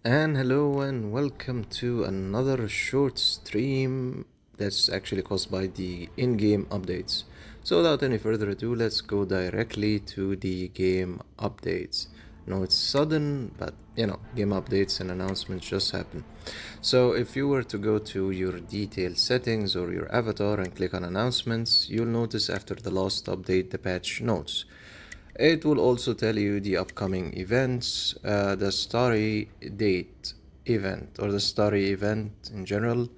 And hello and welcome to another short stream that's actually caused by the in-game updates. So without any further ado, let's go directly to the game updates. No, it's sudden, but game updates and announcements just happen. So if you were to go to your detailed settings or your avatar and click on announcements, you'll notice after the last update the patch notes. It will also tell you the upcoming events, the story date event or the story event in general.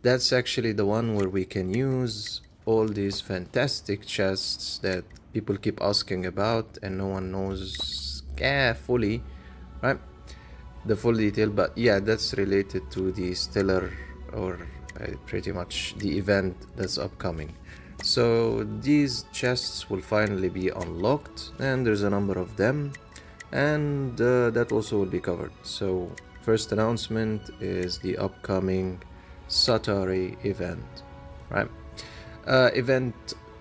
That's actually the one where we can use all these fantastic chests that people keep asking about and no one knows fully, right? The full detail, but yeah, that's related to the stellar or pretty much the event that's upcoming. So these chests will finally be unlocked and there's a number of them, and that also will be covered. So first announcement is the upcoming Satari event, right? Event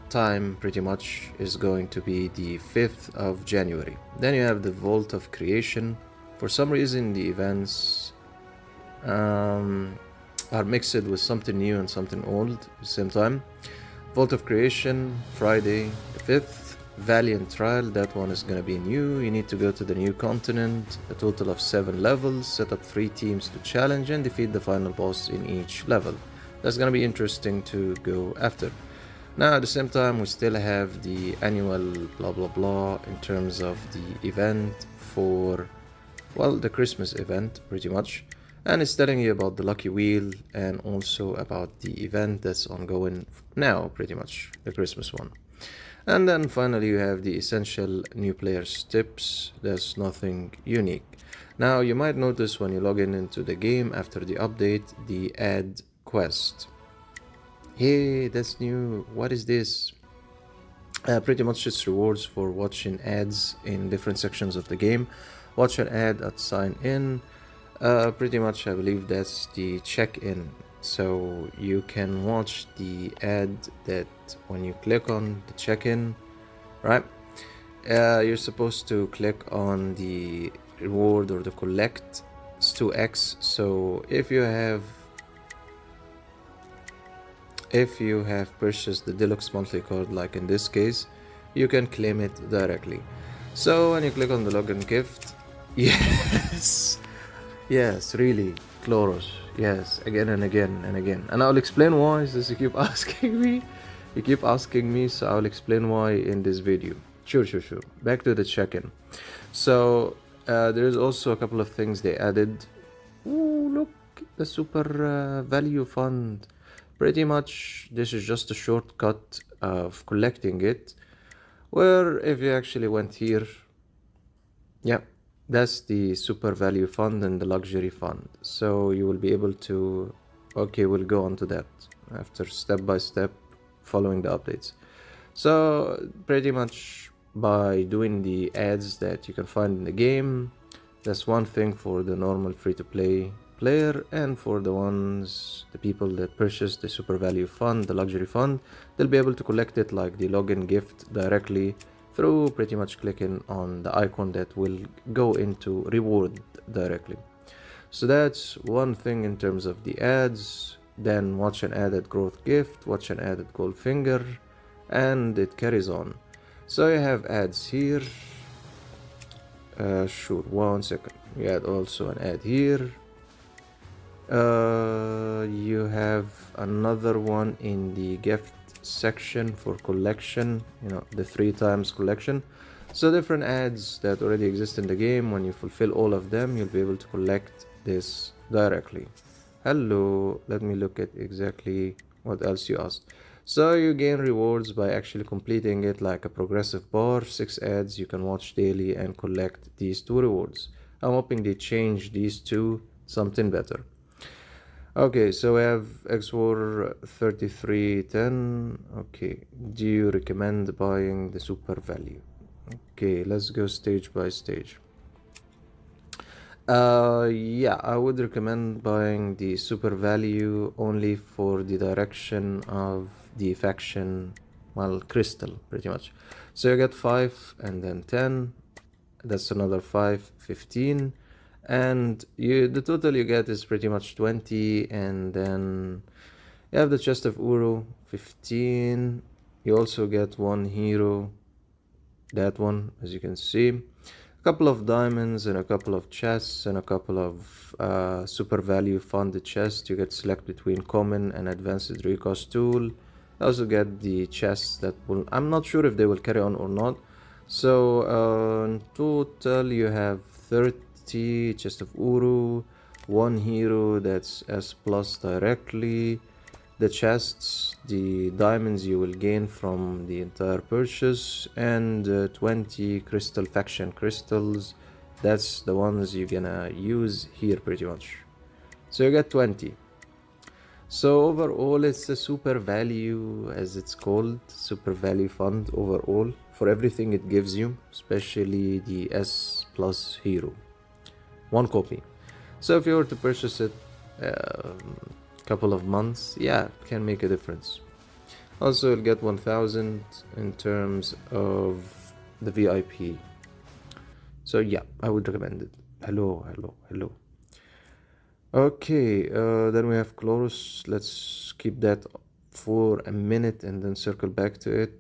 time pretty much is going to be the 5th of January. Then you have the Vault of Creation. For some reason the events are mixed with something new and something old at the same time. Vault of Creation, Friday the 5th. Valiant Trial, that one is going to be new. You need to go to the new continent, a total of 7 levels, set up 3 teams to challenge and defeat the final boss in each level. That's going to be interesting to go after. Now at the same time we still have the annual blah blah blah in terms of the event for, well, the Christmas event pretty much. And it's telling you about the lucky wheel and also about the event that's ongoing now, pretty much, the Christmas one. And then finally you have the essential new players tips. There's nothing unique. Now you might notice when you log into the game after the update, the add quest. Hey, that's new. What is this? Pretty much it's rewards for watching ads in different sections of the game. Watch an ad at sign in. Pretty much I believe that's the check-in. So you can watch the ad that when you click on the check-in, right? You're supposed to click on the reward or the collect. It's 2x. So if you have purchased the deluxe monthly card, like in this case, you can claim it directly. So when you click on the login gift, yes, really, Chloros, yes, again and again and again. And I'll explain why, since you keep asking me. So I'll explain why in this video. Sure. Back to the check-in. So there's also a couple of things they added. Ooh, look, the super value fund. Pretty much this is just a shortcut of collecting it, where if you actually went here, yeah, that's the super value fund and the luxury fund. So you will be able to, okay, we'll go on to that after step by step following the updates. So pretty much by doing the ads that you can find in the game, that's one thing for the normal free-to-play player, and for the people that purchase the super value fund, the luxury fund, they'll be able to collect it like the login gift directly through pretty much clicking on the icon that will go into reward directly. So that's one thing in terms of the ads. Then watch an added growth gift, watch an added gold finger, and it carries on. So you have ads here. Sure, 1 second. We add also an ad here. You have another one in the gift section for collection, the 3 times collection. So different ads that already exist in the game, when you fulfill all of them, you'll be able to collect this directly. Hello, let me look at exactly what else you asked. So you gain rewards by actually completing it like a progressive bar. 6 ads you can watch daily and collect these 2 rewards. I'm hoping they change these to something better. Okay, so we have xwar 3310. Okay, do you recommend buying the super value? Okay, let's go stage by stage. Yeah, I would recommend buying the super value only for the direction of the faction, well, crystal pretty much. So you get 5 and then 10, that's another 5, 15. And the total you get is pretty much 20, and then you have the chest of Uru, 15. You also get one hero, that one, as you can see. A couple of diamonds and a couple of chests and a couple of super value funded chests. You get to select between common and advanced recost tool. You also get the chests that will, I'm not sure if they will carry on or not. So in total you have 30 chest of Uru, one hero that's S plus directly, the chests, the diamonds you will gain from the entire purchase, and 20 crystal faction crystals. That's the ones you're gonna use here pretty much. So you get 20. So overall it's a super value, as it's called, super value fund overall for everything it gives you, especially the S plus hero. One copy. So if you were to purchase it couple of months, yeah, it can make a difference. Also you'll get 1000 in terms of the VIP. So yeah, I would recommend it. Hello. Okay, then we have Chloros. Let's keep that for a minute and then circle back to it.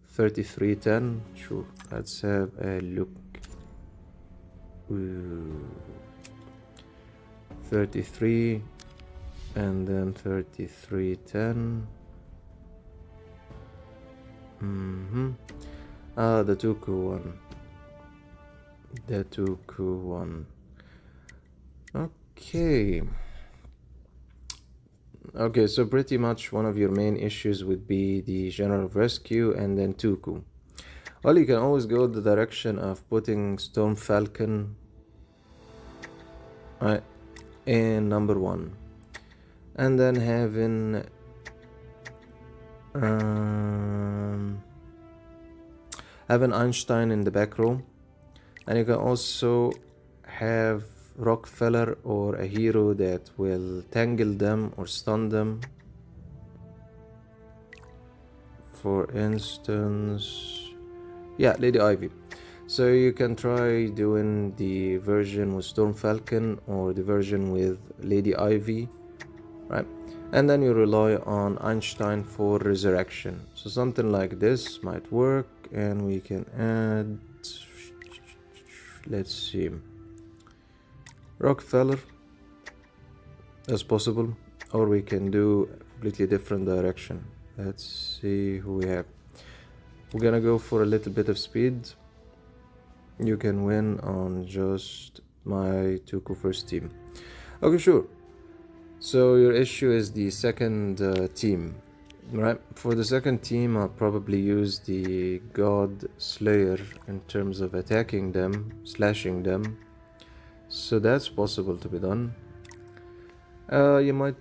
3310. Sure, let's have a look. Ooh. 33 and then 3310. The Toku one. The Toku one. Okay, so pretty much one of your main issues would be the General of Rescue and then Toku. Well, you can always go the direction of putting Storm Falcon in number 1, and then having Einstein in the back row, and you can also have Rockefeller or a hero that will tangle them or stun them. For instance, yeah, Lady Ivy. So you can try doing the version with Storm Falcon or the version with Lady Ivy, right? And then you rely on Einstein for resurrection. So something like this might work, and we can add, let's see, Rockefeller as possible, or we can do a completely different direction. Let's see who we have. We're gonna go for a little bit of speed. You can win on just my Toku first team. Okay, sure. So your issue is the second team, right? For the second team, I'll probably use the God Slayer in terms of attacking them, slashing them. So that's possible to be done. You might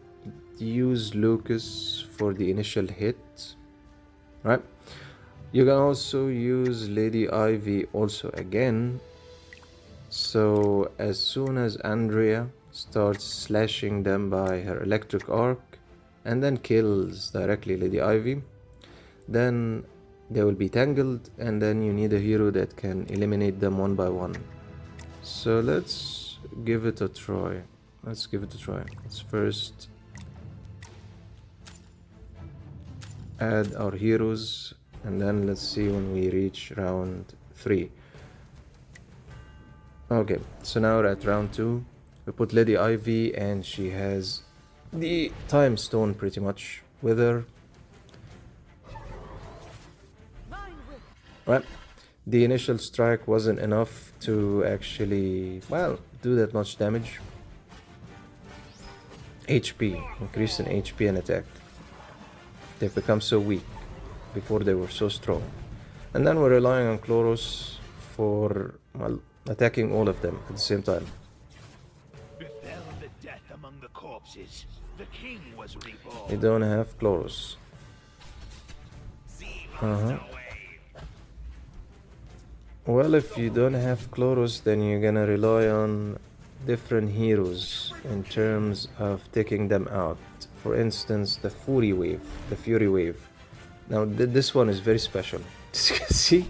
use Lucas for the initial hit, right? You can also use Lady Ivy also again. So as soon as Andrea starts slashing them by her electric arc and then kills directly Lady Ivy, then they will be tangled, and then you need a hero that can eliminate them one by one. So let's give it a try. Let's first add our heroes, and then let's see when we reach round 3. Okay, so now we're at round 2. We put Lady Ivy, and she has the time stone pretty much with her. Right, the initial strike wasn't enough to actually, well, do that much damage. HP, increase in HP and attack. They've become so weak. Before they were so strong. And then we're relying on Chloros for, well, attacking all of them at the same time. Befell the death among the corpses. The king was reborn. You don't have Chloros. Well, if you don't have Chloros, then you're gonna rely on different heroes in terms of taking them out. For instance, the Fury Wave. Now this one is very special. See,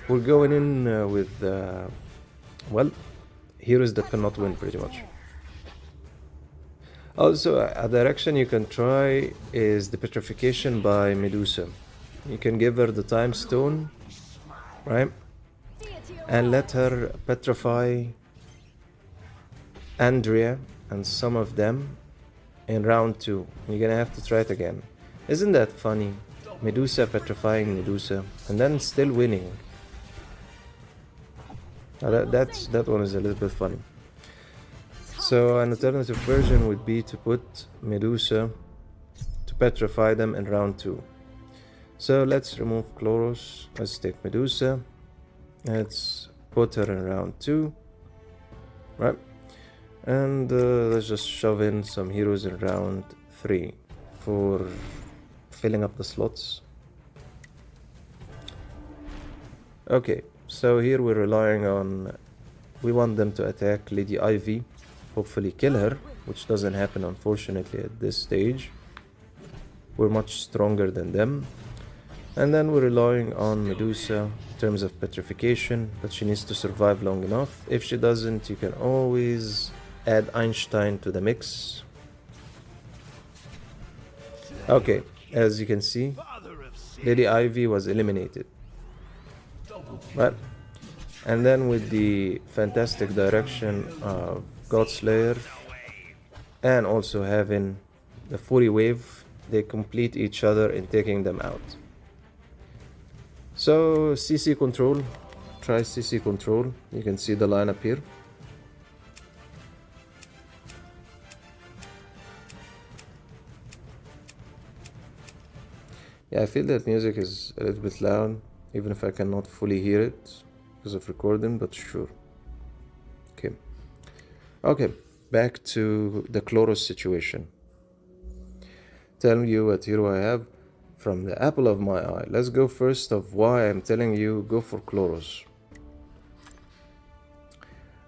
we're going in with well, heroes that cannot win pretty much. Also, a direction you can try is the petrification by Medusa. You can give her the time stone, right? And let her petrify Andrea and some of them in round 2. You're gonna have to try it again. Isn't that funny? Medusa petrifying Medusa and then still winning. That one is a little bit funny. So an alternative version would be to put Medusa to petrify them in round 2. So let's remove Chloros. Let's take Medusa. Let's put her in round 2. Right? And let's just shove in some heroes in round 3 for filling up the slots. Okay, so here we're relying on... We want them to attack Lady Ivy. Hopefully kill her, which doesn't happen unfortunately at this stage. We're much stronger than them. And then we're relying on Medusa in terms of petrification, but she needs to survive long enough. If she doesn't, you can always add Einstein to the mix. Okay, as you can see, Lady Ivy was eliminated. Right? And then with the fantastic direction of Godslayer and also having the Fury Wave, they complete each other in taking them out. So CC control, try CC control. You can see the lineup here. Yeah, I feel that music is a little bit loud, even if I cannot fully hear it because of recording, but sure. Okay, back to the Chloros situation. Tell you what hero I have from the apple of my eye. Let's go first of why I'm telling you go for Chloros.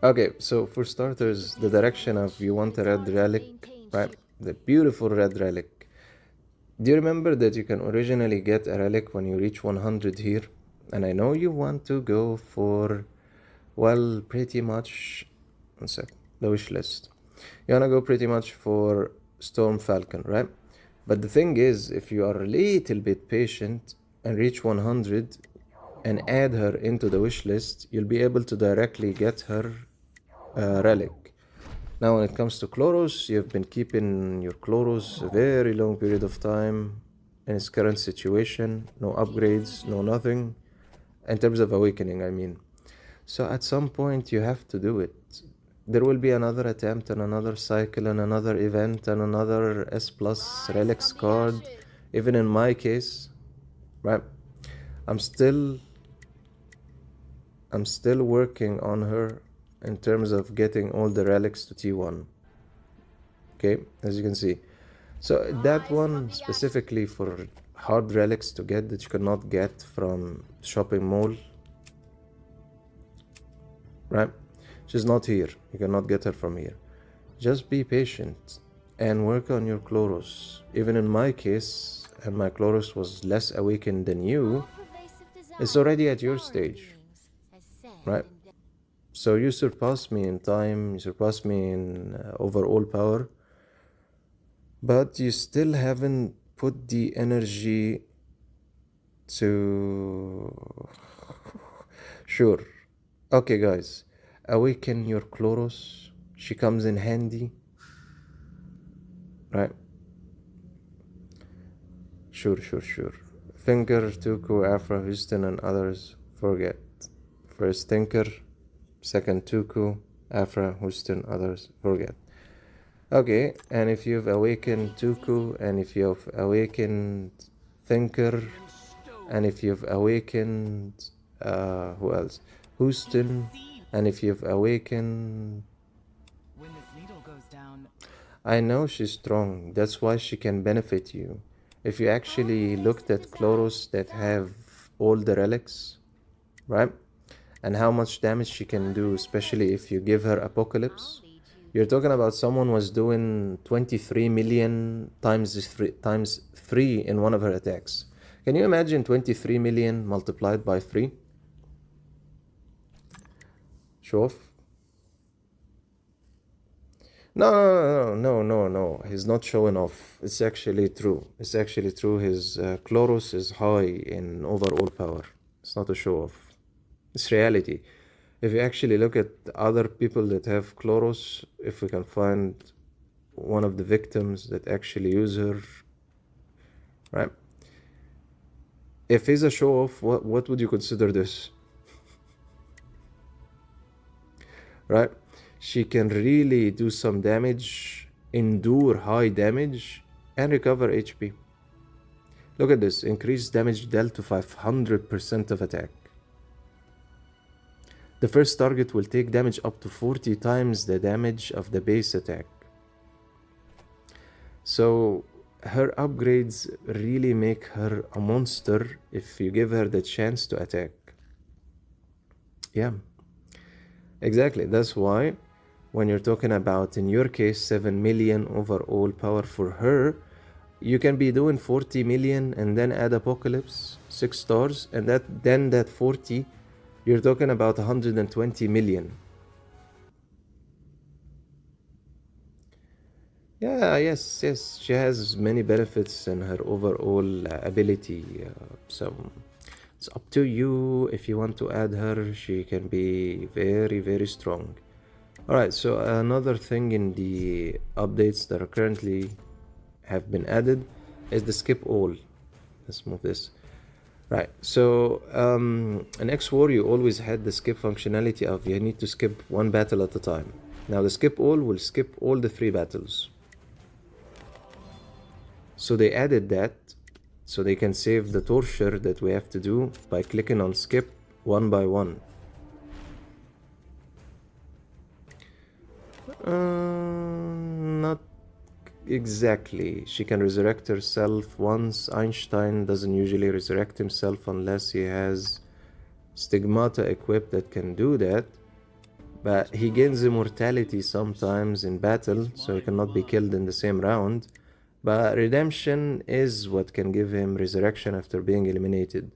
Okay, so for starters, the direction of you want a red relic, right? The beautiful red relic. Do you remember that you can originally get a relic when you reach 100 here? And I know you want to go for, well, pretty much, one sec, the wish list. You wanna go pretty much for Storm Falcon, right? But the thing is, if you are a little bit patient and reach 100 and add her into the wish list, you'll be able to directly get her relic. Now when it comes to Chloros, you've been keeping your Chloros a very long period of time in its current situation. No upgrades, no nothing. In terms of awakening, I mean. So at some point you have to do it. There will be another attempt and another cycle and another event and another S plus relics card. Even in my case, right? I'm still working on her in terms of getting all the relics to T1. Okay, as you can see. So that one specifically for hard relics to get that you cannot get from shopping mall, right? She's not here. You cannot get her from here. Just be patient and work on your Chloros. Even in my case, and my Chloros was less awakened than you, it's already at your stage, right? So you surpass me in time, you surpass me in overall power, but you still haven't put the energy to... Sure. Okay, guys. Awaken your Chloros. She comes in handy. Right? Sure. Thinker, Toku, Afra, Houston, and others, forget. First Thinker, second Toku, Afra, Houston, others, forget. Okay, and if you've awakened Toku, and if you've awakened Thinker, and if you've awakened, who else? Houston, and if you've awakened... When this needle goes down... I know she's strong, that's why she can benefit you. If you actually looked at Chloros that have all the relics, right? And how much damage she can do, especially if you give her Apocalypse. You're talking about someone was doing 23 million times 3 in one of her attacks. Can you imagine 23 million multiplied by 3? Show off. No. He's not showing off. It's actually true. It's actually true. His Chloros is high in overall power. It's not a show off. It's reality. If you actually look at other people that have Chloros, if we can find one of the victims that actually use her, right? If he's a show off, what would you consider this? Right? She can really do some damage, endure high damage, and recover HP. Look at this, increased damage dealt to 500% of attack. The first target will take damage up to 40 times the damage of the base attack. So her upgrades really make her a monster if you give her the chance to attack. Yeah, exactly. That's why when you're talking about, in your case, 7 million overall power for her, you can be doing 40 million and then add Apocalypse, 6 stars, and that 40, you're talking about 120 million. Yeah, yes. She has many benefits in her overall ability. So it's up to you. If you want to add her, she can be very, very strong. Alright, so another thing in the updates that are currently have been added is the skip all. Let's move this. Right, so in xwar you always had the skip functionality of you need to skip one battle at a time. Now the skip all will skip all the 3 battles. So they added that so they can save the torture that we have to do by clicking on skip one by one. Not exactly. She can resurrect herself once. Einstein doesn't usually resurrect himself unless he has stigmata equipped that can do that. But he gains immortality sometimes in battle, so he cannot be killed in the same round. But redemption is what can give him resurrection after being eliminated.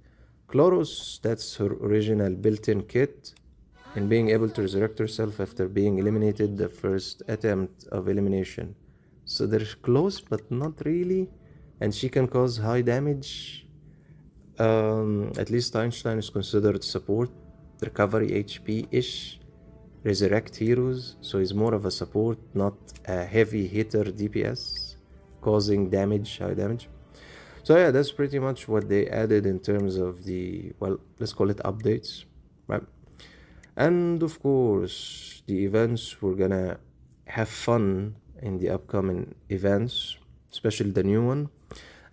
Chloros, that's her original built-in kit in being able to resurrect herself after being eliminated the first attempt of elimination. So they're close, but not really. And she can cause high damage. At least Einstein is considered support, recovery HP-ish, resurrect heroes. So he's more of a support, not a heavy hitter DPS, causing damage, high damage. So yeah, that's pretty much what they added in terms of the, well, let's call it updates, right? And of course, the events, we're gonna have fun in the upcoming events, especially the new one.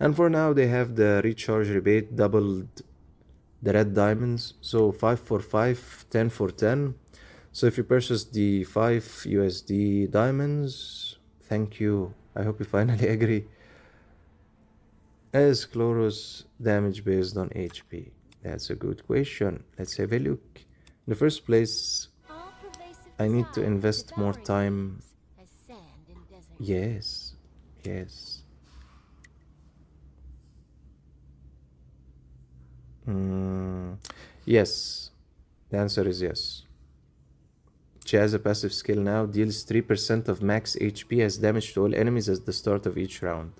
And for now, they have the recharge rebate doubled the red diamonds. So 5 for 5, 10 for 10. So if you purchase the 5 USD diamonds, thank you. I hope you finally agree. Is Chloros damage based on HP? That's a good question. Let's have a look. In the first place, I need to invest more time. Yes. Yes. The answer is yes. She has a passive skill now, deals 3% of max HP as damage to all enemies at the start of each round.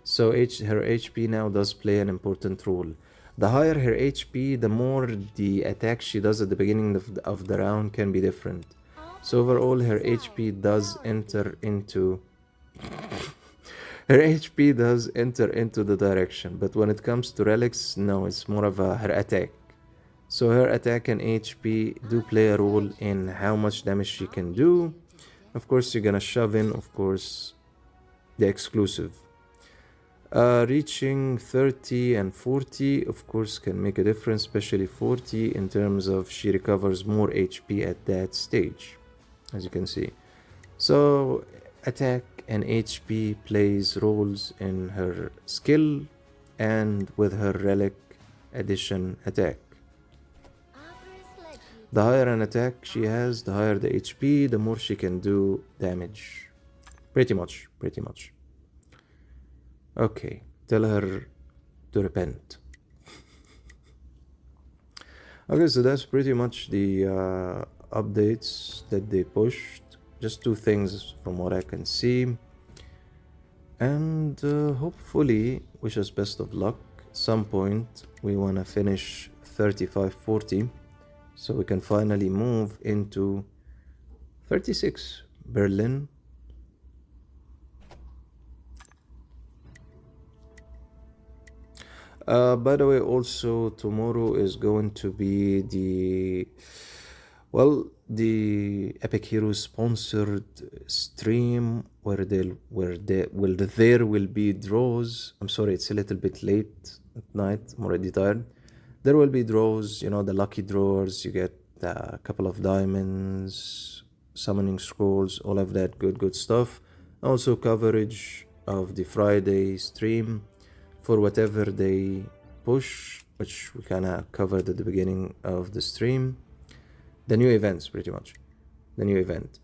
So her HP now does play an important role. The higher her HP, the more the attack she does at the beginning of the round can be different. So overall, her HP does enter into the direction. But when it comes to relics, no, it's more of her attack. So her attack and HP do play a role in how much damage she can do. Of course, you're gonna shove in, of course, the exclusive. Reaching 30 and 40, of course, can make a difference, especially 40 in terms of she recovers more HP at that stage, as you can see. So attack and HP plays roles in her skill and with her relic addition attack. The higher an attack she has, the higher the HP, the more she can do damage. Pretty much. Okay, tell her to repent. Okay, so that's pretty much the updates that they pushed. just 2 things from what I can see. And hopefully, wish us best of luck. Some point we want to finish 3540 so we can finally move into 36 Berlin. By the way, also tomorrow is going to be the Epic Heroes sponsored stream where there will be draws. I'm sorry, it's a little bit late at night. I'm already tired. There will be draws, you know, the lucky drawers. You get a couple of diamonds, summoning scrolls, all of that good stuff. Also coverage of the Friday stream for whatever they push, which we kind of covered at the beginning of the stream. The new events, pretty much. The new event.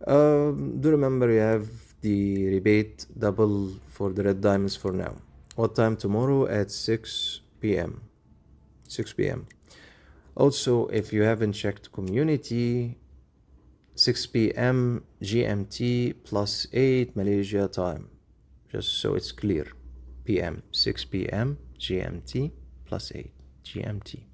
Do remember you have the rebate double for the red diamonds for now. What time tomorrow? At 6 p.m. 6 p.m. Also, if you haven't checked community, 6 p.m. GMT plus 8 Malaysia time. Just so it's clear. PM. 6 p.m. GMT plus 8 GMT.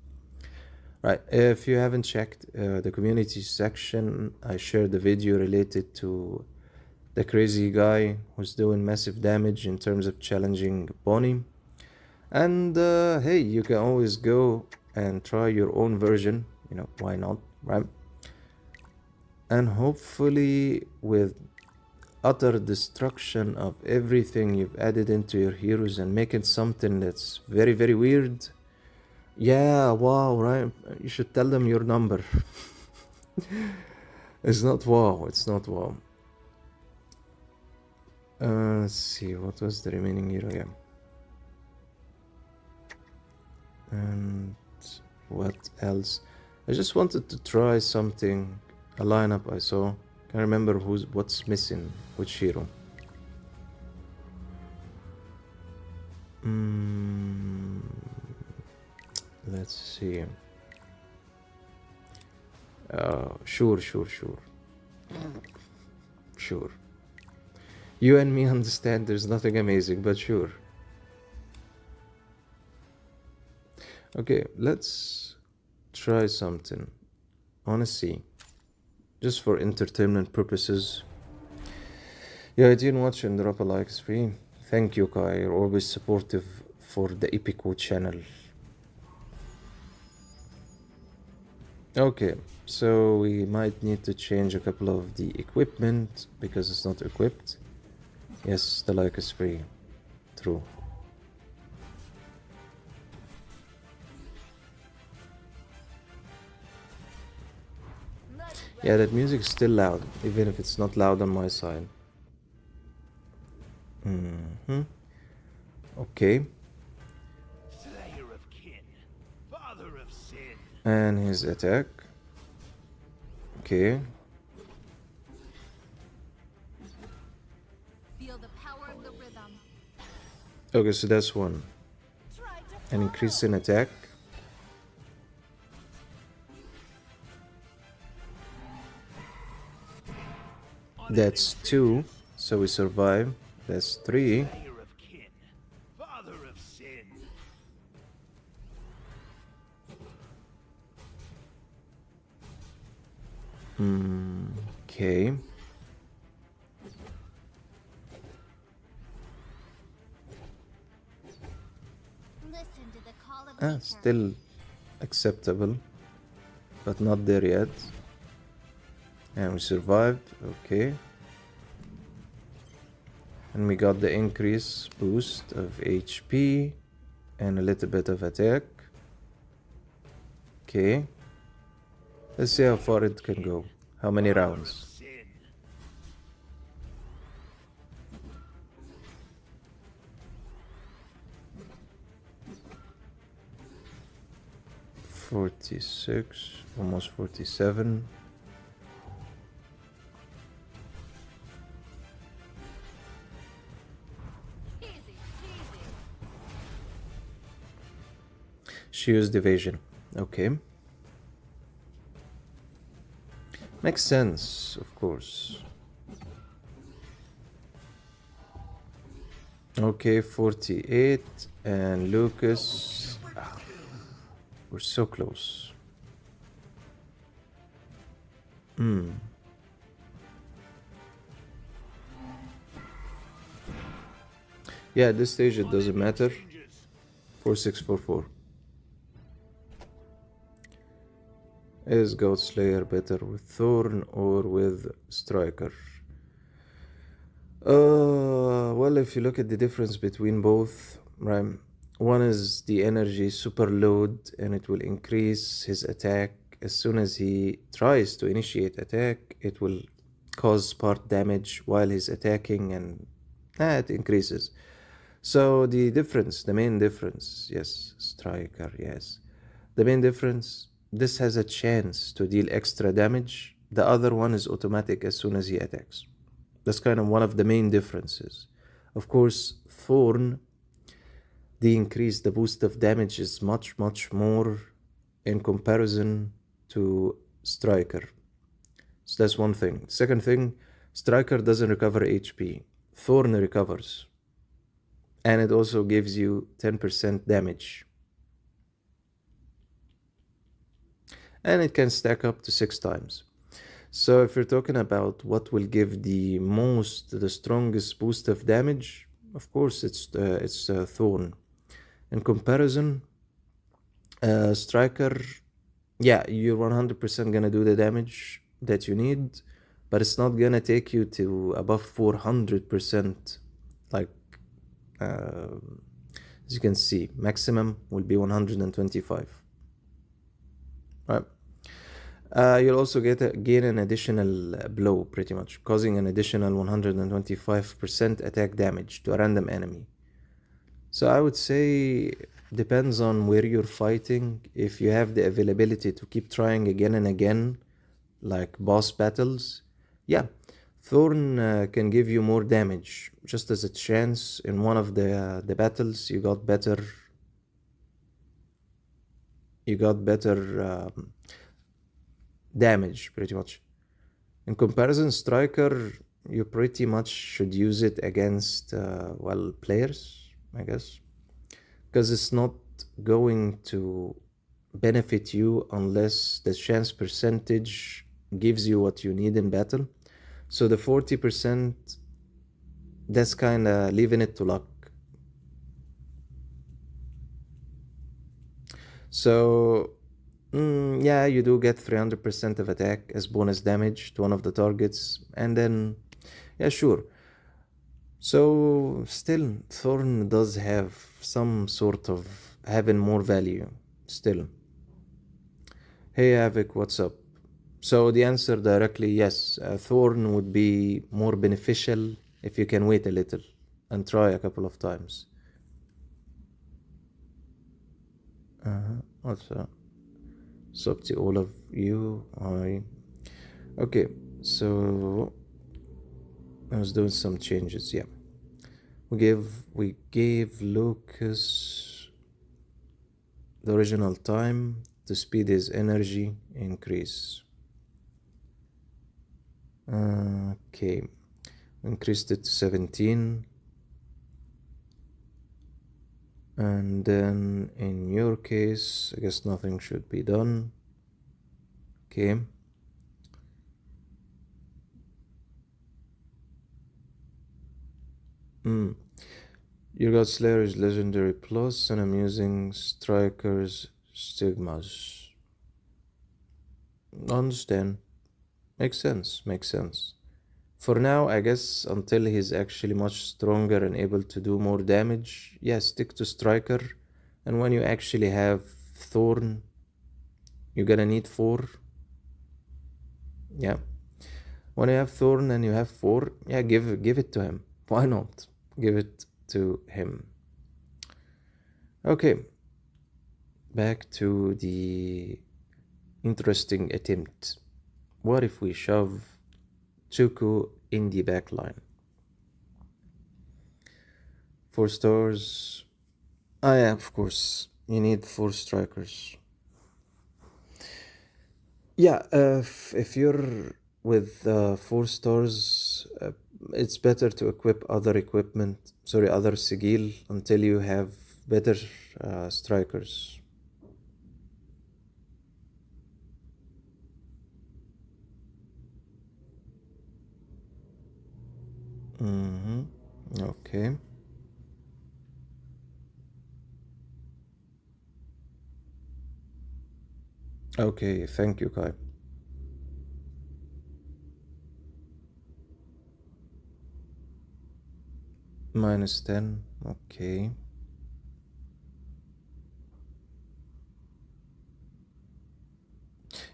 Right, if you haven't checked the community section, I shared the video related to the crazy guy who's doing massive damage in terms of challenging Bonnie. And hey, you can always go and try your own version, you know, why not, right? And hopefully with utter destruction of everything you've added into your heroes and making something that's very, very weird. Yeah, wow, right? You should tell them your number. It's not wow, it's not wow. Let's see, what was the remaining hero? Yeah. And what else? I just wanted to try something, a lineup I saw. Can't remember what's missing, which hero. Let's see. Sure. Sure. You and me understand there's nothing amazing, but sure. Okay, let's try something. Honestly, just for entertainment purposes. Yeah, I didn't watch and drop a like, it's free. Thank you, Kai. You're always supportive for the Epico channel. Okay, so we might need to change a couple of the equipment because it's not equipped. Yes, the like is free. True. Yeah, that music is still loud, even if it's not loud on my side. Okay. Slayer of kin, father of sin. And his attack. Okay. Feel the power of the rhythm. Okay, so that's one. An increase in attack. That's 2, so we survive. That's 3. Slayer of kin, father of sin. Okay. Listen to the call of nature. Still acceptable, but not there yet. And we survived, okay. And we got the increase boost of HP and a little bit of attack. Okay. Let's see how far it can go. How many rounds? Sin. 46, almost 47. She used evasion. Okay. Makes sense, of course. Okay, 48 and Lucas. We're so close. Yeah, at this stage it doesn't matter. Changes. 4644. Is God Slayer better with Thorn or with Striker? Well, if you look at the difference between both, right? One is the energy super load and it will increase his attack. As soon as he tries to initiate attack, it will cause part damage while he's attacking and it increases. So the main difference, yes, Striker, yes. The main difference, this has a chance to deal extra damage. The other one is automatic as soon as he attacks. That's kind of one of the main differences. Of course, Thorn, the boost of damage is much, much more in comparison to Striker. So that's one thing. Second thing, Striker doesn't recover HP. Thorn recovers. And it also gives you 10% damage. And it can stack up to 6 times. So if you're talking about what will give the strongest boost of damage, of course it's Thorn. In comparison, Striker, yeah, you're 100% gonna do the damage that you need, but it's not gonna take you to above 400%. Like, as you can see, maximum will be 125. Right. You'll also gain an additional blow, pretty much, causing an additional 125% attack damage to a random enemy. So I would say depends on where you're fighting. If you have the availability to keep trying again and again, like boss battles, yeah, Thorn can give you more damage. Just as a chance, in one of the battles, you got better damage, pretty much. In comparison, Striker, you pretty much should use it against players, I guess, because it's not going to benefit you unless the chance percentage gives you what you need in battle. So the 40%, that's kind of leaving it to luck. So yeah, you do get 300% of attack as bonus damage to one of the targets, and then yeah, sure. So still, Thorn does have some sort of having more value still. Hey Havoc, what's up? So the answer directly, yes, Thorn would be more beneficial if you can wait a little and try a couple of times. What's up? What's up to all of you? Hi. Okay, so I was doing some changes, yeah. We gave Lucas the original time to speed his energy increase. Okay, increased it to 17. And then in your case, I guess nothing should be done. Okay. Your God Slayer is legendary plus, and I'm using Striker's stigmas. Understand. Makes sense. For now, I guess, until he's actually much stronger and able to do more damage, yeah, stick to Striker. And when you actually have Thorn, you're gonna need 4. Yeah. When you have Thorn and you have 4, yeah, give it to him. Why not? Give it to him. Okay. Back to the interesting attempt. What if we shove Toku in the back line? 4 stars. Yeah, of course. You need 4 strikers. Yeah, if you're with 4 stars, it's better to equip other equipment, sorry, other sigil until you have better strikers. Mm-hmm. Okay. Okay, thank you, Kai. -10. Okay.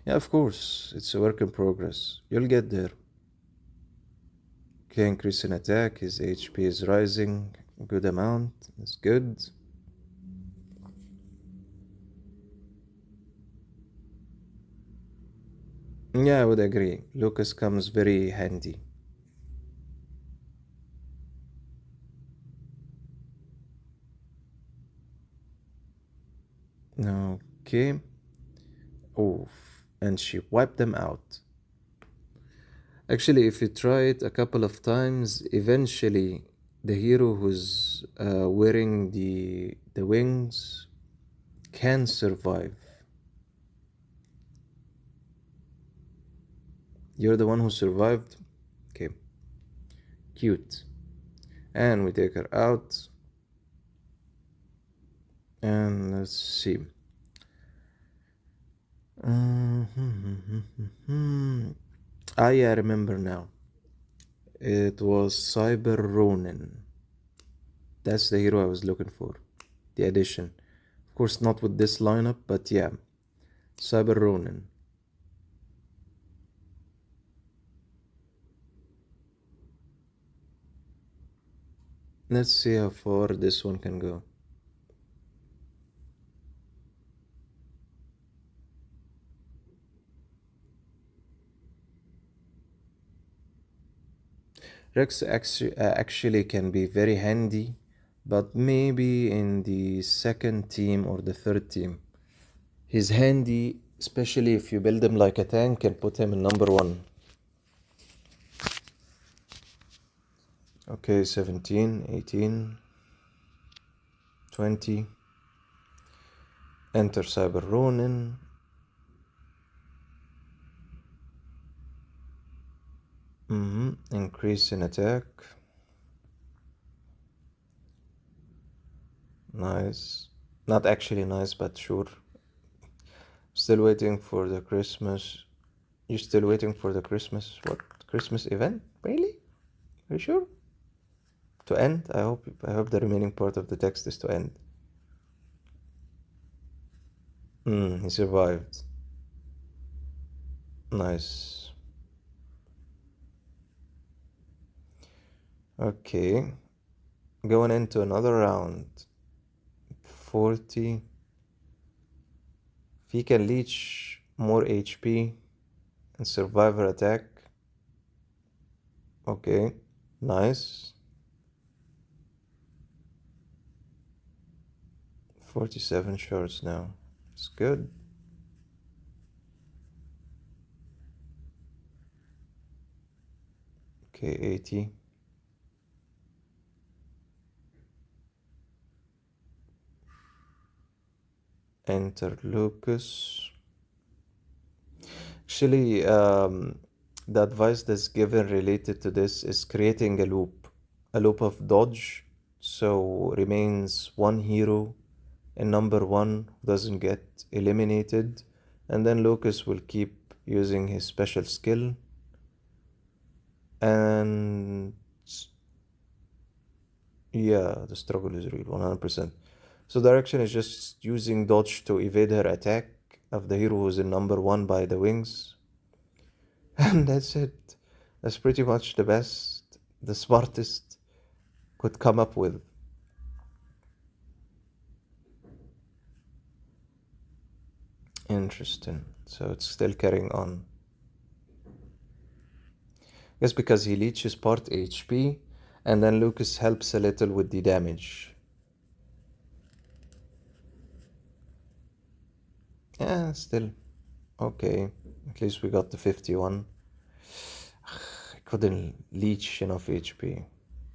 Yeah, of course. It's a work in progress. You'll get there. Okay, increase in attack. His HP is rising. Good amount. That's good. Yeah, I would agree. Lucas comes very handy. Okay. Oh, and she wiped them out. Actually, if you try it a couple of times, eventually the hero who's wearing the wings can survive. You're the one who survived? Okay, cute. And we take her out. And let's see. Ah, yeah, I remember now. It was Cyber Ronin. That's the hero I was looking for. The addition. Of course, not with this lineup, but yeah. Cyber Ronin. Let's see how far this one can go. Rex actually can be very handy, but maybe in the second team or the third team. He's handy, especially if you build him like a tank and put him in number 1. Okay, 17, 18, 20. Enter Cyber Ronin. Increase in attack. Nice. Not actually nice, but sure. Still waiting for the Christmas. You're still waiting for the Christmas, what? Christmas event? Really? Are you sure? To end? I hope the remaining part of the text is to end. He survived. Nice. Okay. Going into another round. 40. If he can leech more HP and survivor attack. Okay. Nice. 47 shards now. It's good. Okay, 80. Enter Lucas. Actually, the advice that's given related to this is creating a loop of dodge, so remains one hero and number 1 doesn't get eliminated, and then Lucas will keep using his special skill. And yeah, the struggle is real, 100%. So direction is just using dodge to evade her attack of the hero who's in number 1 by the wings. And that's it. That's pretty much the best, the smartest could come up with. Interesting. So it's still carrying on. Guess because he leeches part HP, and then Lucas helps a little with the damage. Yeah, still. Okay. At least we got the 51. I couldn't leech enough HP.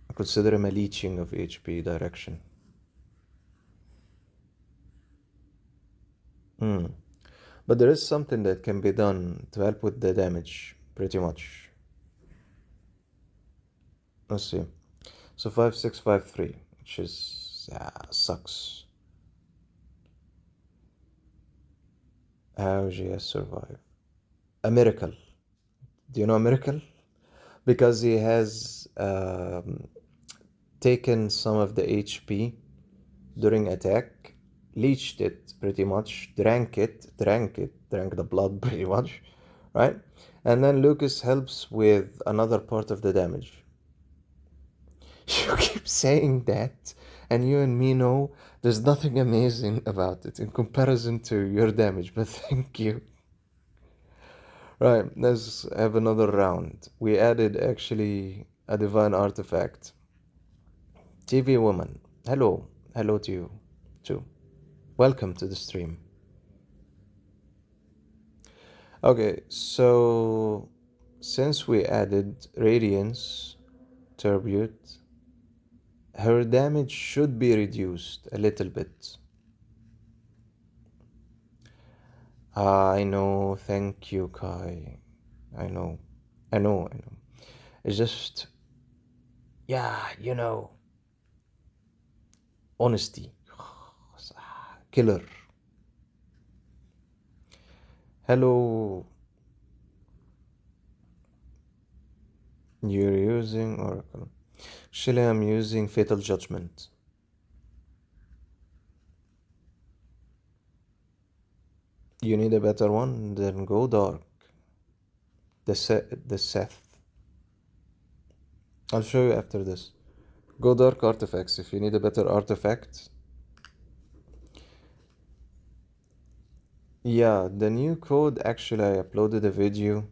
I consider him a leeching of HP direction. But there is something that can be done to help with the damage, pretty much. Let's see. So 5653, which is sucks. How GS survive? A miracle. Do you know a miracle? Because he has taken some of the HP during attack, leached it pretty much, drank the blood pretty much, right? And then Lucas helps with another part of the damage. You keep saying that, and you and me know there's nothing amazing about it in comparison to your damage, but thank you. Right, let's have another round. We added actually a divine artifact. TV woman, hello to you too. Welcome to the stream. Okay, so since we added radiance, turbute, her damage should be reduced a little bit. I know, thank you, Kai. I know. It's just, yeah, honesty. Killer. Hello. You're using Oracle. Actually, I'm using Fatal Judgment. You need a better one? Then go Dark. The Seth. I'll show you after this. Go Dark Artifacts if you need a better artifact. Yeah, the new code, actually I uploaded a video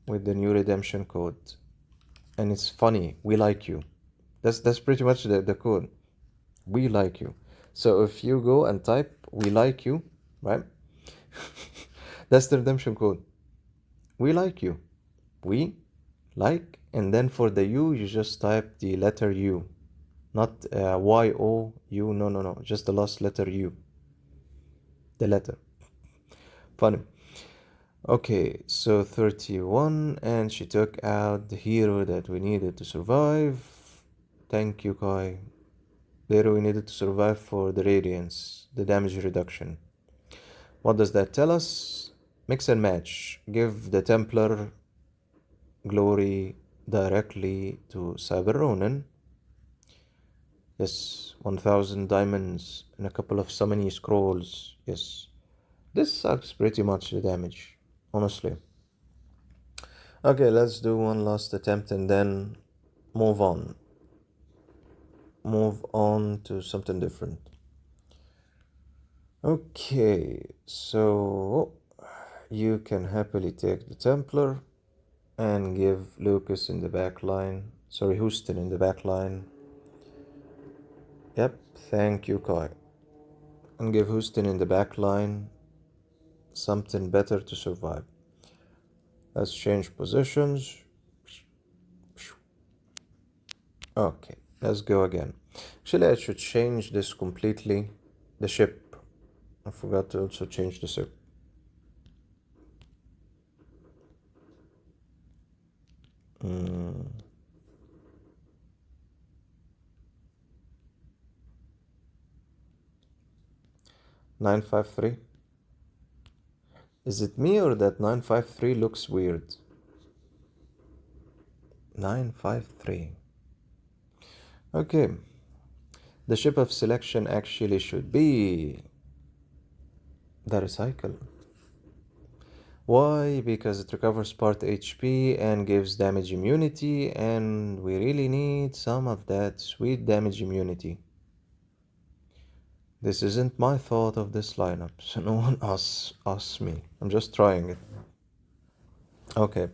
with the new redemption code. And it's funny, we like you. That's pretty much the code. We like you. So if you go and type we like you, right? That's the redemption code. We like you. We like, and then for the U you just type the letter U. Not Y-O-U, no, just the last letter U. The letter. Funny. Okay, so 31, and she took out the hero that we needed to survive. Thank you, Kai. The hero we needed to survive for the radiance, the damage reduction. What does that tell us? Mix and match. Give the Templar glory directly to Cyber Ronin. Yes, 1000 diamonds and a couple of summoning scrolls. Yes. This sucks pretty much, the damage, honestly. Okay, let's do one last attempt and then move on. Move on to something different. Okay, so you can happily take the Templar and give Lucas in the back line. Sorry, Houston in the back line. Yep, thank you, Kai. And give Houston in the back line something better to survive. Let's change positions. Okay, let's go again. Actually, I should change this completely. The ship. I forgot to also change the ship. Mm. 953. Is it me or that 953 looks weird? 953. Okay. The ship of selection actually should be the recycle. Why? Because it recovers part HP and gives damage immunity, and we really need some of that sweet damage immunity. This isn't my thought of this lineup, so no one asks me. I'm just trying it. Okay.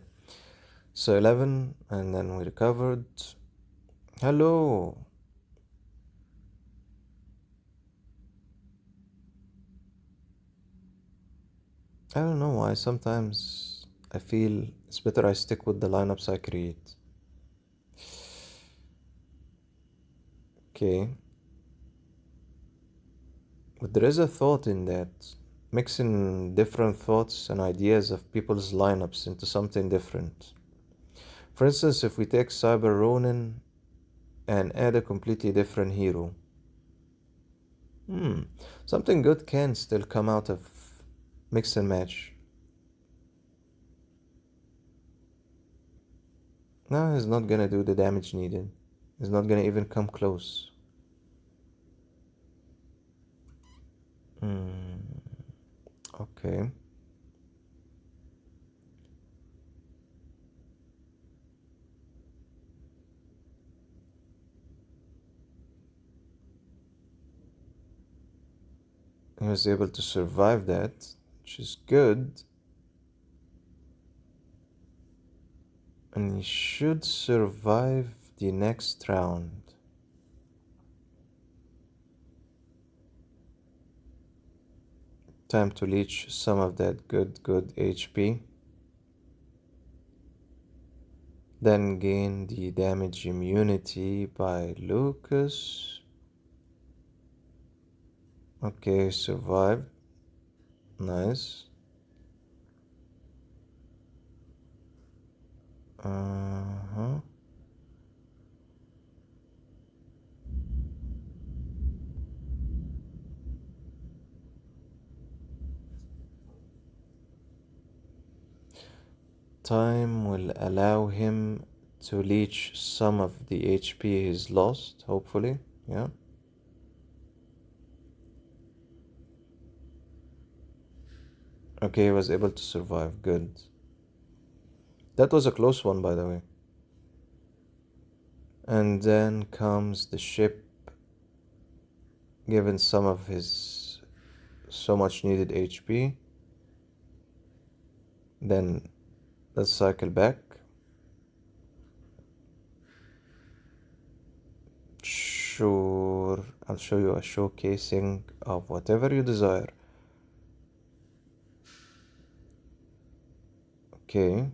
So 11, and then we recovered. Hello. I don't know why sometimes I feel it's better I stick with the lineups I create. Okay. But there is a thought in that. Mixing different thoughts and ideas of people's lineups into something different. For instance, if we take Cyber Ronin and add a completely different hero, something good can still come out of mix and match. No, he's not gonna do the damage needed. He's not gonna even come close. Okay. He was able to survive that, which is good. And he should survive the next round. Time to leech some of that good HP. Then gain the damage immunity by Lucas. Okay, survived. Nice. Time will allow him to leech some of the HP he's lost, hopefully. Yeah. Okay, he was able to survive. Good. That was a close one, by the way. And then comes the ship, given some of his so much needed HP. Then let's cycle back. Sure, I'll show you a showcasing of whatever you desire. Okay.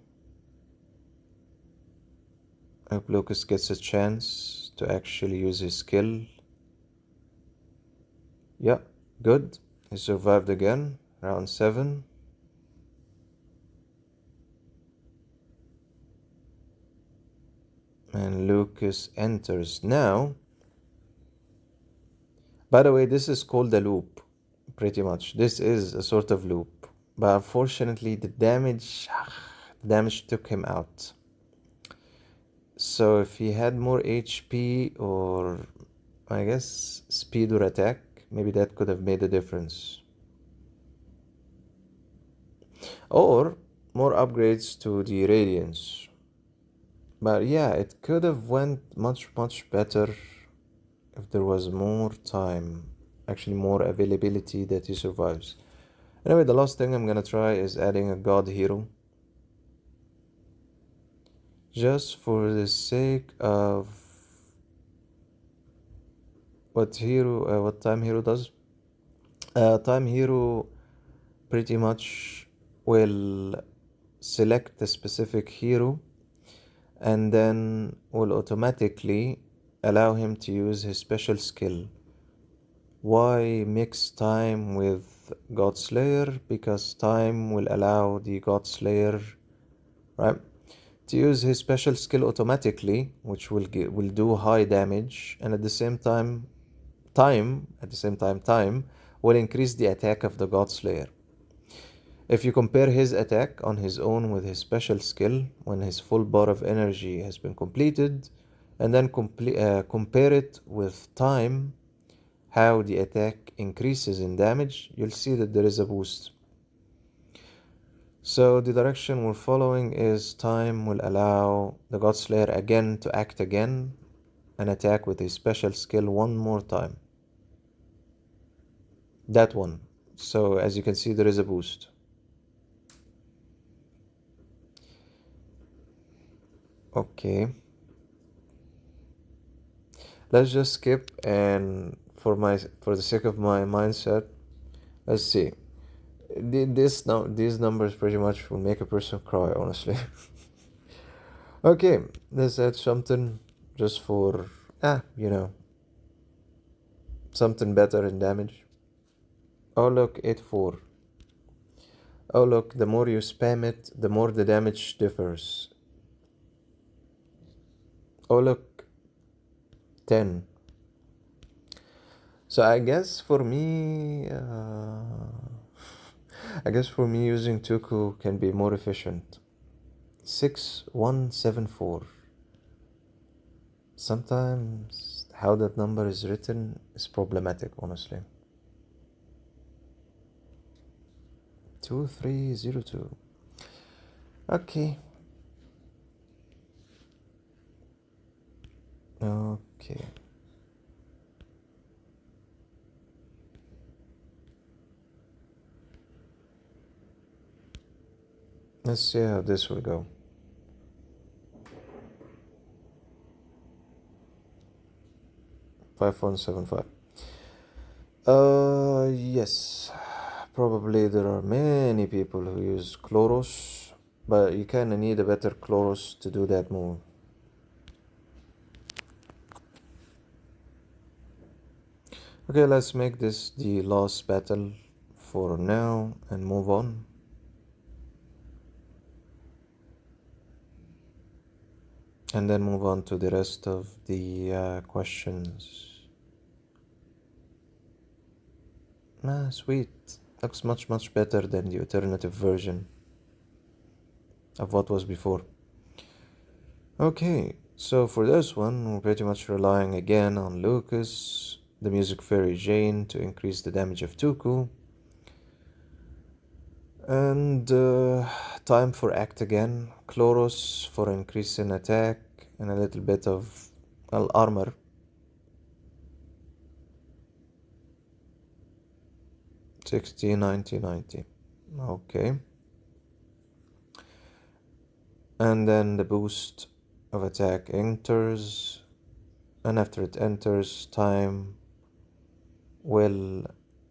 I hope Lucas gets a chance to actually use his skill. Yeah, good. He survived again. Round 7. And Lucas enters now. By the way, this is called a loop, pretty much. This is a sort of loop. But unfortunately, the damage took him out. So if he had more HP or, I guess, speed or attack, maybe that could have made a difference. Or more upgrades to the Radiance. But yeah, it could have went much better if there was more time, actually more availability that he survives. Anyway, the last thing I'm gonna try is adding a god hero. Just for the sake of what Time Hero does. Time Hero pretty much will select a specific hero and then will automatically allow him to use his special skill. Why mix Time with God Slayer? Because Time will allow the God Slayer, right, to use his special skill automatically, which will do high damage, and at the same time, Time will increase the attack of the God Slayer. If you compare his attack on his own with his special skill when his full bar of energy has been completed, and then compare it with Time, how the attack increases in damage, you'll see that there is a boost. So the direction we're following is Time will allow the God Slayer again to act again and attack with his special skill one more time. That one. So as you can see, there is a boost. Okay. Let's just skip, and for the sake of my mindset, let's see. These numbers pretty much will make a person cry, honestly. Okay, let's add something just for you know, something better in damage. Oh look, 8-4. Oh look, the more you spam it, the more the damage differs. Oh look, 10. So I guess for me, using Toku can be more efficient. 6174. Sometimes how that number is written is problematic, honestly. 2302. Okay. Okay. Let's see how this will go. 5175. Yes. Probably there are many people who use Chloros, but you kinda need a better Chloros to do that move. Okay, let's make this the last battle for now and move on. And then move on to the rest of the questions. Sweet. Looks much better than the alternative version of what was before. Okay, so for this one, we're pretty much relying again on Lucas, the Music Fairy Jane to increase the damage of Toku, and time for Act again, Chloros for increasing attack and a little bit of armor. $60, $90, $90. Okay. And then the boost of attack enters, and after it enters, time will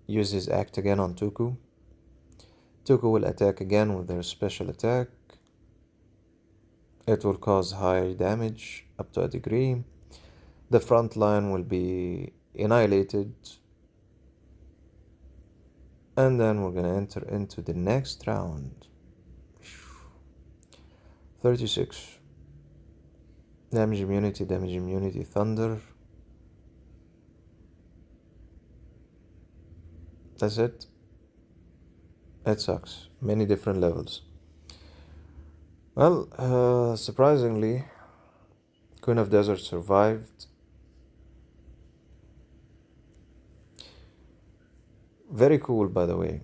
use his act again on Toku. Toku will attack again with their special attack. It will cause high damage up to a degree. The front line will be annihilated. And then we're gonna enter into the next round. 36. Damage immunity, thunder. That's it. It sucks. Many different levels. Well, surprisingly, Queen of Desert survived. Very cool, by the way.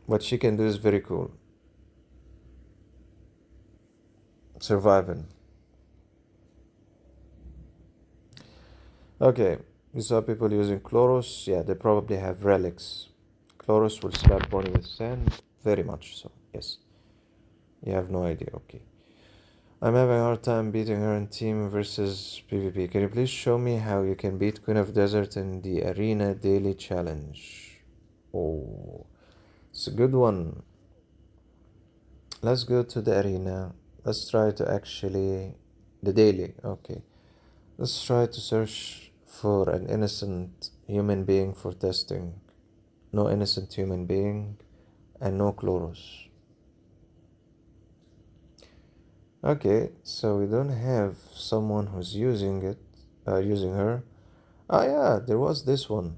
What she can do is very cool. Surviving. Okay, we saw people using Chloros. Yeah, they probably have relics. Chloros will slap Bonnie with sand. Very much so, yes. You have no idea, okay. I'm having a hard time beating her in team versus PvP. Can you please show me how you can beat Queen of Desert in the Arena Daily Challenge? Oh, it's a good one. Let's go to the arena. Let's try to actually... The daily, okay. Let's try to search for an innocent human being for testing. No innocent human being and no Chloros. Okay, so we don't have someone who's using her. Ah yeah, there was this one.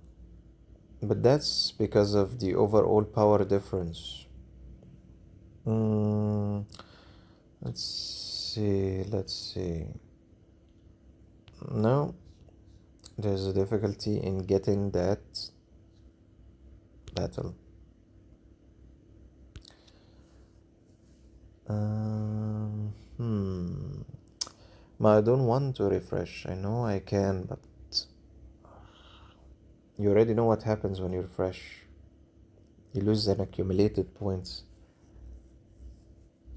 But that's because of the overall power difference. Let's see. No, there's a difficulty in getting that battle. I don't want to refresh. I know I can, but you already know what happens when you refresh. You lose an accumulated points.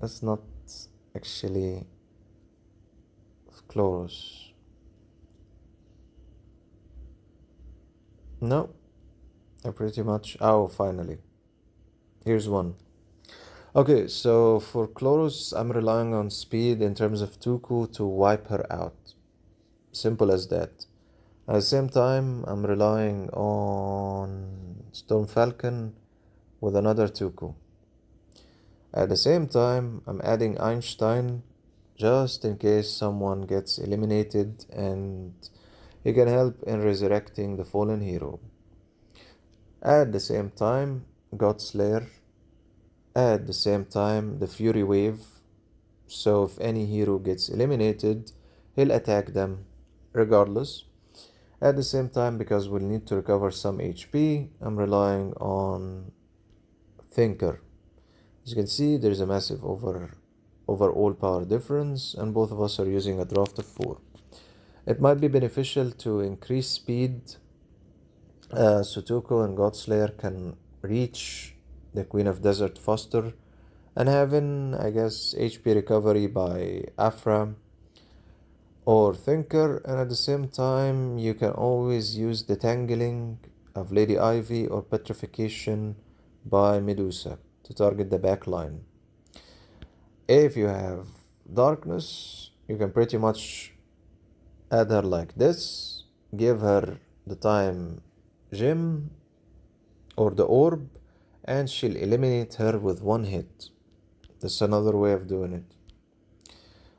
That's not actually Chloros. No, I pretty much... Oh, finally. Here's one. Okay, so for Chloros, I'm relying on speed in terms of Toku to wipe her out. Simple as that. At the same time, I'm relying on Storm Falcon with another Tuku. At the same time, I'm adding Einstein just in case someone gets eliminated and he can help in resurrecting the fallen hero. At the same time, Godslayer. At the same time, the Fury Wave. So if any hero gets eliminated, he'll attack them regardless. At the same time, because we'll need to recover some HP, I'm relying on Thinker. As you can see, there's a massive overall power difference, and both of us are using a draft of 4. It might be beneficial to increase speed so Toku and Godslayer can reach the Queen of Desert faster, and having, I guess, HP recovery by Afra or Thinker, and at the same time you can always use the Tangling of Lady Ivy or Petrification by Medusa to target the back line. If you have Darkness, you can pretty much add her like this, give her the time gem or the orb, and she'll eliminate her with one hit. That's another way of doing it.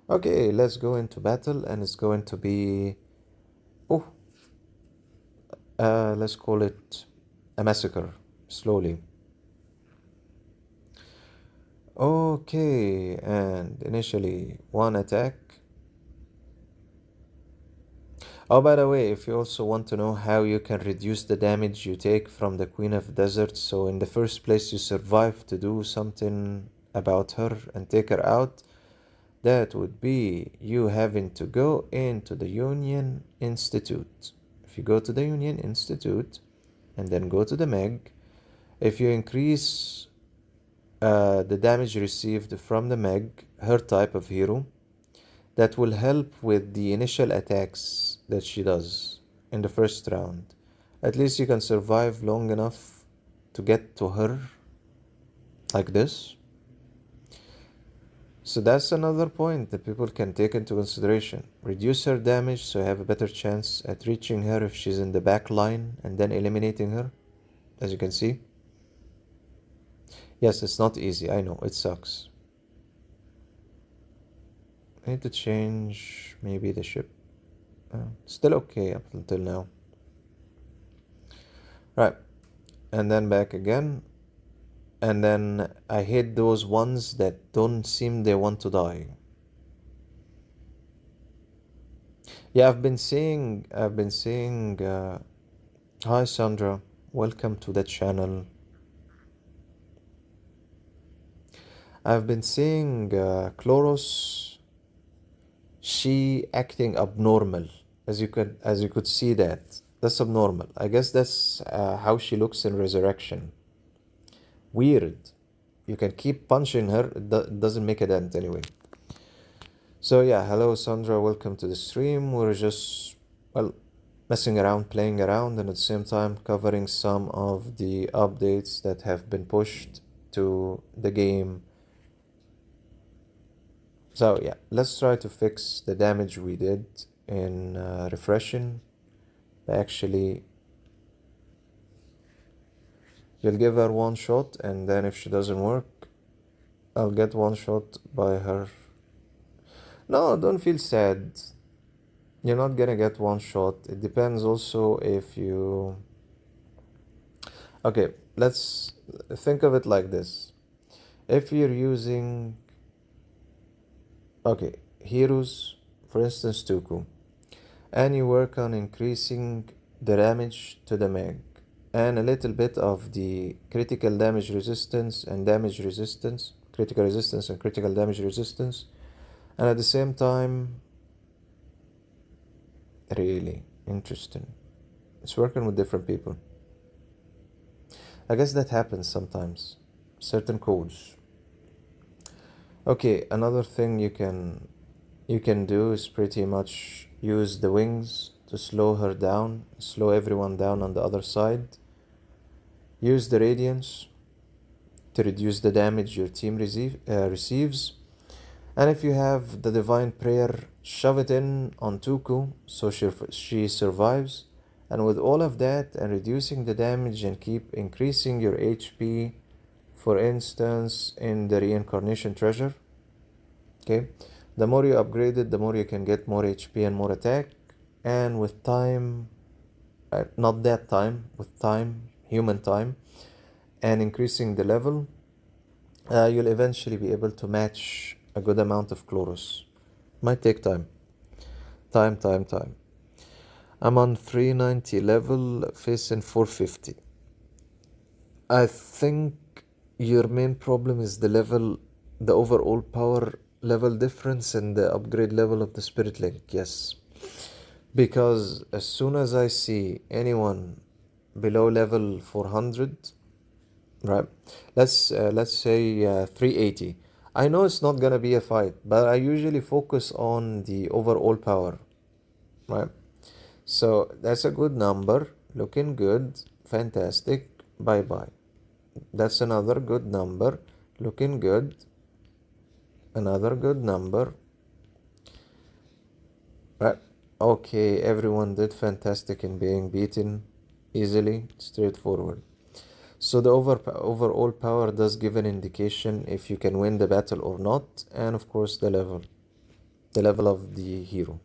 Okay, let's go into battle, and it's going to be let's call it a massacre slowly. Okay, and initially one attack. Oh, by the way, if you also want to know how you can reduce the damage you take from the Queen of Desert, so in the first place you survive to do something about her and take her out, that would be you having to go into the Union Institute. If you go to the Union Institute and then go to the Meg, if you increase the damage received from the Meg, her type of hero, that will help with the initial attacks that she does in the first round. At least you can survive long enough to get to her like this. So that's another point that people can take into consideration. Reduce her damage so you have a better chance at reaching her if she's in the back line and then eliminating her, as you can see. Yes, it's not easy, I know, it sucks. I need to change maybe the ship. Still okay up until now. Right, and then back again. And then I hate those ones that don't seem they want to die. Yeah, I've been seeing, hi Sandra, welcome to the channel. I've been seeing Chloros, she acting abnormal, as you could see that. That's abnormal. I guess that's how she looks in Resurrection. Weird. You can keep punching her, it doesn't make a dent anyway. So yeah, hello Sandra, welcome to the stream. We're just, well, messing around, playing around, and at the same time covering some of the updates that have been pushed to the game. So yeah, let's try to fix the damage we did in refreshing. Actually, you'll give her one shot, and then if she doesn't work, I'll get one shot by her. No, don't feel sad. You're not gonna get one shot. It depends also if you... Okay, let's think of it like this. If you're using... Okay, heroes, for instance Toku, and you work on increasing the damage to the Meg, and a little bit of the critical damage resistance and damage resistance, critical resistance and critical damage resistance, and at the same time, really interesting. It's working with different people. I guess that happens sometimes, certain codes. Okay, another thing you can do is pretty much use the wings to slow her down, slow everyone down on the other side. Use the radiance to reduce the damage your team receives. And if you have the Divine Prayer, shove it in on Toku so she survives. And with all of that and reducing the damage and keep increasing your HP, for instance, in the Reincarnation Treasure, okay, the more you upgrade it, the more you can get more HP and more attack. And with time, not that time, with time, human time, and increasing the level, you'll eventually be able to match a good amount of Chloros. Might take time. Time. I'm on 390 level, facing 450. I think your main problem is the level, the overall power level difference and the upgrade level of the Spirit Link, yes. Because as soon as I see anyone below level 400, right, let's say 380, I know it's not gonna be a fight, but I usually focus on the overall power, right? So that's a good number, looking good, fantastic, bye. That's another good number, looking good, another good number, right? Okay, everyone did fantastic in being beaten easily, straightforward. So the overall power does give an indication if you can win the battle or not, and of course the level of the hero.